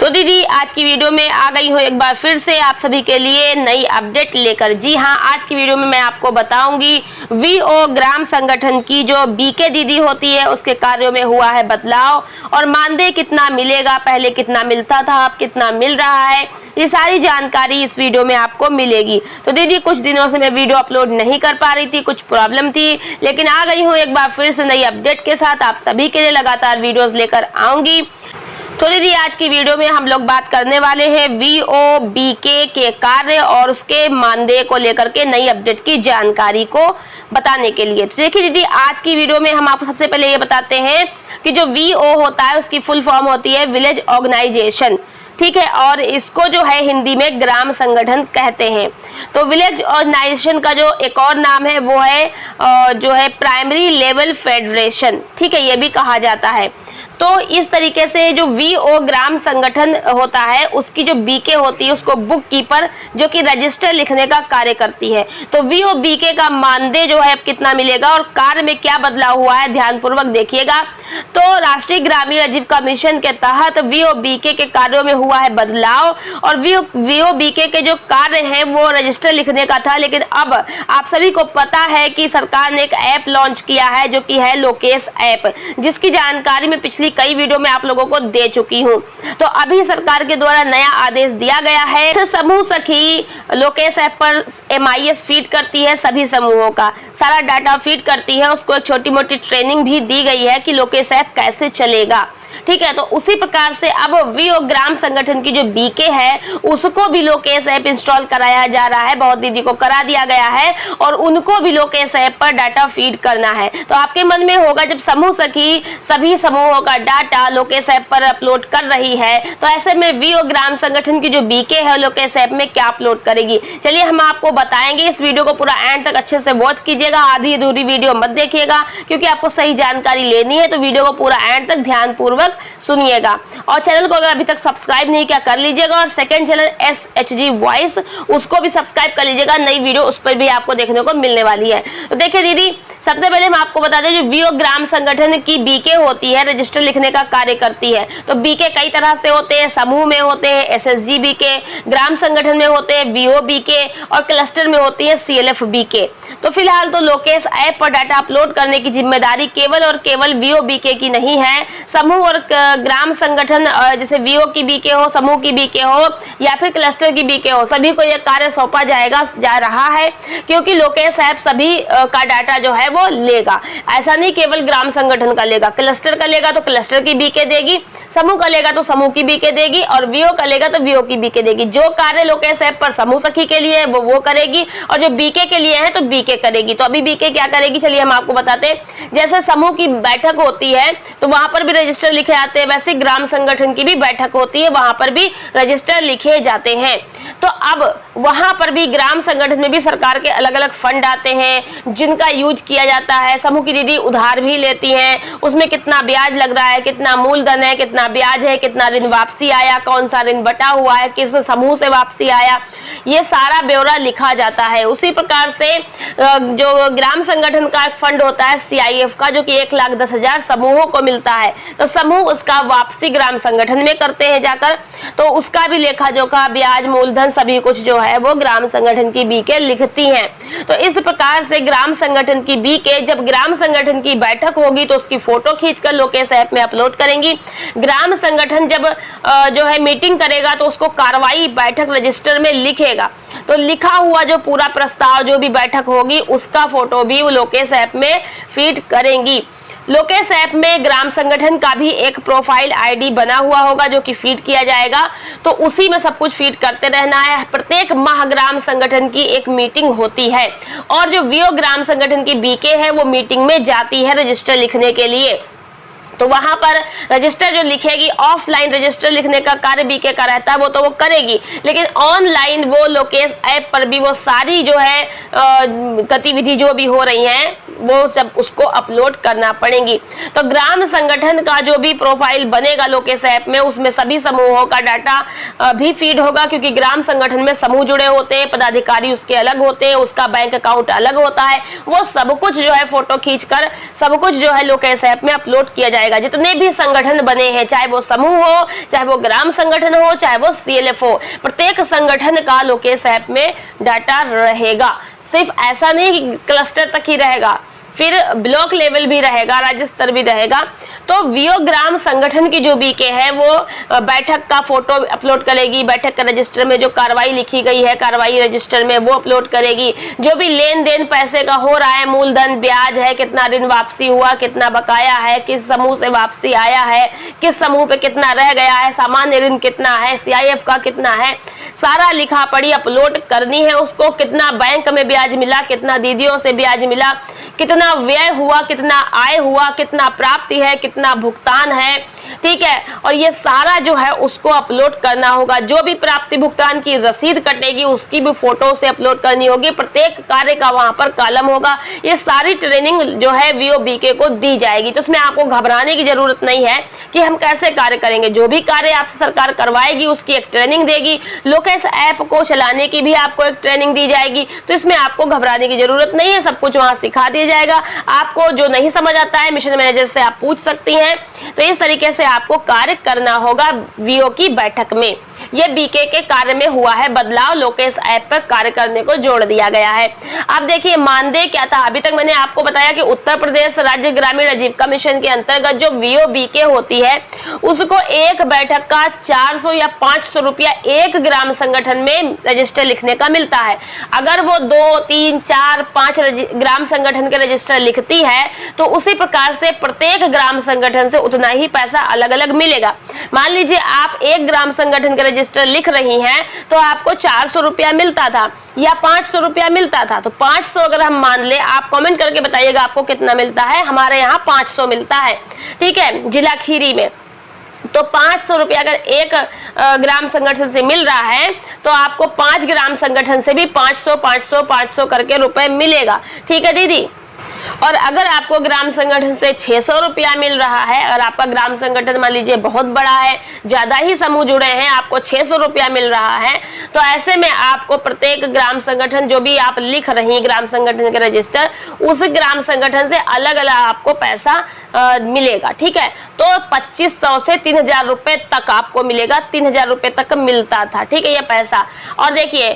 तो दीदी आज की वीडियो में आ गई हूँ एक बार फिर से आप सभी के लिए नई अपडेट लेकर। जी हाँ, आज की वीडियो में मैं आपको बताऊंगी वीओ ग्राम संगठन की जो बीके दीदी होती है उसके कार्यों में हुआ है बदलाव और मानदेय कितना मिलेगा, पहले कितना मिलता था अब कितना मिल रहा है, ये सारी जानकारी इस वीडियो में आपको मिलेगी। तो दीदी कुछ दिनों से मैं वीडियो अपलोड नहीं कर पा रही थी, कुछ प्रॉब्लम थी, लेकिन आ गई हूँ एक बार फिर से नई अपडेट के साथ। आप सभी के लिए लगातार वीडियोस लेकर आऊंगी। तो दीदी आज की वीडियो में हम लोग बात करने वाले हैं वीओ बीके के कार्य और उसके मानदेय को लेकर के नई अपडेट की जानकारी को बताने के लिए। तो देखिए दीदी आज की वीडियो में हम आपको सबसे पहले ये बताते हैं कि जो वीओ होता है उसकी फुल फॉर्म होती है विलेज ऑर्गेनाइजेशन, ठीक है, और इसको जो है हिंदी में ग्राम संगठन कहते हैं। तो विलेज ऑर्गेनाइजेशन का जो एक और नाम है वो है जो है प्राइमरी लेवल फेडरेशन, ठीक है, ये भी कहा जाता है। तो इस तरीके से जो वीओ ग्राम संगठन होता है उसकी जो बीके होती है उसको बुक कीपर जो कि रजिस्टर लिखने का कार्य करती है। तो वीओ बीके का मानदेय जो है अब कितना मिलेगा और कार्य में क्या बदलाव हुआ है ध्यानपूर्वक देखिएगा। तो राष्ट्रीय ग्रामीण आजीविका मिशन के तहत वीओ बीके के कार्यों में हुआ है बदलाव और वीओ बीके के जो कार्य है वो रजिस्टर लिखने का था, लेकिन अब आप सभी को पता है कि सरकार ने एक ऐप लॉन्च किया है जो कि है लोकेश ऐप, जिसकी जानकारी में पिछली कई वीडियो में आप लोगों को दे चुकी हूं। तो अभी सरकार के द्वारा नया आदेश दिया गया है। तो समूह सखी लोकेश ऐप पर MIS फीड करती है, सभी समूहों का सारा डाटा फीड करती है, उसको एक छोटी मोटी ट्रेनिंग भी दी गई है कि लोकेश ऐप कैसे चलेगा, ठीक है। तो उसी प्रकार से अब वीओ ग्राम संगठन की जो बीके है उसको भी लोकेश ऐप इंस्टॉल कराया जा रहा है, बहुत दीदी को करा दिया गया है और उनको भी लोकेश ऐप पर डाटा फीड करना है। तो आपके मन में होगा जब समूह सखी सभी समूहों का डाटा लोकेश ऐप पर अपलोड कर रही है तो ऐसे में वीओ ग्राम संगठन की जो बीके है लोकेश ऐप में क्या अपलोड करेगी। चलिए हम आपको बताएंगे, इस वीडियो को पूरा एंड तक अच्छे से वॉच कीजिएगा, आधी अधूरी वीडियो मत देखिएगा क्योंकि आपको सही जानकारी लेनी है। तो वीडियो को पूरा एंड तक ध्यानपूर्वक सुनिएगा और चैनल को अगर अभी तक सब्सक्राइब नहीं किया कर लीजिएगा और सेकंड चैनल SHG वॉइस उसको भी सब्सक्राइब कर लीजिएगा, नई वीडियो उस पर भी आपको देखने को मिलने वाली है। तो देखिए दीदी सबसे पहले हम आपको बता दें जो वीओ ग्राम संगठन की बीके होती है रजिस्टर लिखने का कार्य करती है। तो बीके कई तरह से होते हैं, समूह में होते हैं SSG बीके, ग्राम संगठन में होते हैं वीओ बीके और क्लस्टर में होती है CLF बीके। तो फिलहाल तो लोकेश ऐप पर डाटा अपलोड करने की जिम्मेदारी केवल और केवल वीओ बीके की नहीं है, समूह और ग्राम संगठन जैसे वीओ की बीके हो, समूह की बीके हो या फिर क्लस्टर की बीके हो, सभी को यह कार्य सौंपा जा रहा है क्योंकि लोकेश ऐप सभी का डाटा जो है वो लेगा। ऐसा नहीं केवल ग्राम संगठन का लेगा, क्लस्टर का लेगा तो क्लस्टर की बीके देगी, समूह का लेगा तो समूह की बीके देगी और वीओ का लेगा तो वीओ की बीके देगी। जो कार्य लोकेश ऐप पर समूह सखी के लिए है वो करेगी और जो बीके के लिए है तो बीके करेगी। तो अभी बीके क्या करेगी चलिए हम आपको बताते हैं। जैसे समूह की बैठक होती है तो वहां पर भी रजिस्टर लिखे जाते हैं, वैसे ग्राम संगठन की भी बैठक होती है, वहां पर भी रजिस्टर लिखे जाते हैं। तो अब वहां पर भी ग्राम संगठन में भी सरकार के अलग अलग फंड आते हैं जिनका यूज किया जाता है। समूह की दीदी उधार भी लेती हैं, उसमें कितना ब्याज लग रहा है, कितना मूलधन है, कितना ब्याज है, कितना ऋण वापसी आया, कौन सा ऋण बटा हुआ है, किस समूह से वापसी आया, ये सारा ब्यौरा लिखा जाता है। उसी प्रकार से जो ग्राम संगठन का एक फंड होता है CIF का जो कि 1,10,000 समूहों को मिलता है, तो समूह उसका वापसी ग्राम संगठन में करते हैं जाकर, तो उसका भी लेखा जोखा ब्याज मूलधन सभी कुछ जो है वो ग्राम संगठन की बीके लिखती हैं। तो इस प्रकार से ग्राम संगठन की बीके जब ग्राम संगठन की बैठक होगी तो उसकी फोटो खींचकर लोकेश ऐप में अपलोड करेंगी। ग्राम संगठन जब जो है मीटिंग करेगा तो उसको कार्रवाई बैठक रजिस्टर में लिखेगा, तो लिखा हुआ जो पूरा प्रस्ताव जो भी बैठक होगी उसका फोटो भी वो लोकेश ऐप में फीड करेंगी। लोकेश ऐप में ग्राम संगठन का भी एक प्रोफाइल ID बना हुआ होगा जो कि फीड किया जाएगा, तो उसी में सब कुछ फीड करते रहना है। प्रत्येक माह ग्राम संगठन की एक मीटिंग होती है और जो वीओ ग्राम संगठन की बीके है वो मीटिंग में जाती है रजिस्टर लिखने के लिए। तो वहां पर रजिस्टर जो लिखेगी, ऑफलाइन रजिस्टर लिखने का कार्य बीके का रहता है वो तो वो करेगी, लेकिन ऑनलाइन वो लोकेश ऐप पर भी वो सारी जो है गतिविधि जो भी हो रही हैं वो सब उसको अपलोड करना पड़ेगी। तो ग्राम संगठन का जो भी प्रोफाइल बनेगा लोकेश ऐप में उसमें सभी समूहों का डाटा भी फीड होगा क्योंकि ग्राम संगठन में समूह जुड़े होते हैं, पदाधिकारी उसके अलग होते हैं, उसका बैंक अकाउंट अलग होता है, वो सब कुछ जो है फोटो खींचकर सब कुछ जो है लोकेश ऐप में अपलोड किया जाएगा। रहेगा। जितने भी संगठन बने हैं, चाहे वो समूह हो, चाहे वो ग्राम संगठन हो, चाहे वो CLF हो, प्रत्येक संगठन का लोकेश ऐप में डाटा रहेगा। सिर्फ ऐसा नहीं कि क्लस्टर तक ही रहेगा, फिर ब्लॉक लेवल भी रहेगा, राज्य स्तर भी रहेगा। तो वीओ ग्राम संगठन की जो बीके है वो बैठक का फोटो अपलोड करेगी, बैठक का रजिस्टर में जो कार्रवाई लिखी गई है कार्रवाई रजिस्टर में वो अपलोड करेगी। जो भी लेन देन पैसे का हो रहा है, मूलधन, ब्याज है, कितना ऋण वापसी हुआ, कितना बकाया है, किस समूह से वापसी आया है, किस समूह पे कितना रह गया है, सामान्य ऋण कितना है, CIF का कितना है, सारा लिखा पढ़ी अपलोड करनी है उसको। कितना बैंक में ब्याज मिला, कितना दीदियों से ब्याज मिला, कितना व्यय हुआ, कितना आय हुआ, कितना प्राप्ति है, कितना भुगतान है, ठीक है। और ये सारा जो है उसको अपलोड करना होगा। जो भी प्राप्ति भुगतान की रसीद कटेगी उसकी भी फोटो से अपलोड करनी होगी। प्रत्येक कार्य का वहां पर कॉलम होगा। ये सारी ट्रेनिंग जो है VOBK को दी जाएगी। तो उसमें आपको घबराने की जरूरत नहीं है कि हम कैसे कार्य करेंगे। जो भी कार्य आपसे सरकार करवाएगी उसकी एक ट्रेनिंग देगी। लोकेश ऐप को चलाने की भी आपको एक ट्रेनिंग दी जाएगी। तो इसमें आपको घबराने की जरूरत नहीं है, सब कुछ वहां सिखा दिया जाएगा। आपको जो नहीं समझ आता है मिशन मैनेजर से आप पूछ सकती हैं। तो इस तरीके से आपको कार्य करना होगा VO की बैठक में। ये BK के कार्य में हुआ है बदलाव, लोकेश ऐप पर कार्य करने को जोड़ दिया गया है। अब देखिए मानदेय क्या था। अभी तक मैंने आपको बताया कि उत्तर प्रदेश राज्य ग्रामीण आजीविका मिशन के अंतर्गत जो VOBK होती है उसको एक बैठक का 400 या 500 रुपया एक ग्राम संगठन में रजिस्टर लिखने का मिलता है। अगर वो 2, 3, 4, 5 ग्राम संगठन के रजिस्टर लिखती है तो उसी प्रकार से प्रत्येक ग्राम संगठन से उतना ही पैसा अलग अलग मिलेगा। मान लीजिए आप एक ग्राम संगठन के रजिस्टर लिख रही हैं तो आपको 400 रुपया मिलता था या 500 रुपया मिलता था। तो 500 अगर हम मान ले, आप कमेंट करके बताइएगा आपको कितना मिलता है। हमारे यहाँ 500 मिलता है, ठीक है, जिला खीरी में। तो 500 रुपया अगर एक ग्राम संगठन से मिल रहा है तो आपको 5 ग्राम संगठन से भी 500 500 500 करके रुपए मिलेगा, ठीक है दीदी। और अगर आपको ग्राम संगठन से 600 रुपया मिल रहा है, अगर आपका ग्राम संगठन मान लीजिए बहुत बड़ा है, ज्यादा ही समूह जुड़े हैं, आपको 600 रुपया मिल रहा है, तो ऐसे में आपको प्रत्येक ग्राम संगठन जो भी आप लिख रही ग्राम संगठन के रजिस्टर, उस ग्राम संगठन से अलग अलग आपको पैसा मिलेगा, ठीक है। तो 2500 से 3000 रुपए तक आपको मिलेगा, 3000 रुपए तक मिलता था, ठीक है, ये पैसा। और देखिए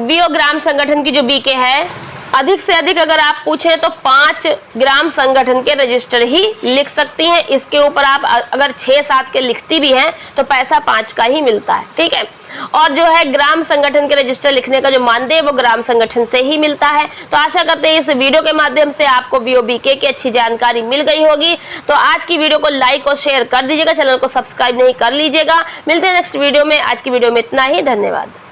VO ग्राम संगठन की जो BK है, अधिक से अधिक अगर आप पूछें तो 5 ग्राम संगठन के रजिस्टर ही लिख सकती हैं। इसके ऊपर आप अगर 6-7 के लिखती भी हैं तो पैसा 5 का ही मिलता है, ठीक है। और जो है ग्राम संगठन के रजिस्टर लिखने का जो मानदेय वो ग्राम संगठन से ही मिलता है। तो आशा करते हैं इस वीडियो के माध्यम से आपको VOBK की अच्छी जानकारी मिल गई होगी। तो आज की वीडियो को लाइक और शेयर कर दीजिएगा, चैनल को सब्सक्राइब नहीं कर लीजिएगा। मिलते हैं नेक्स्ट वीडियो में। आज की वीडियो में इतना ही, धन्यवाद।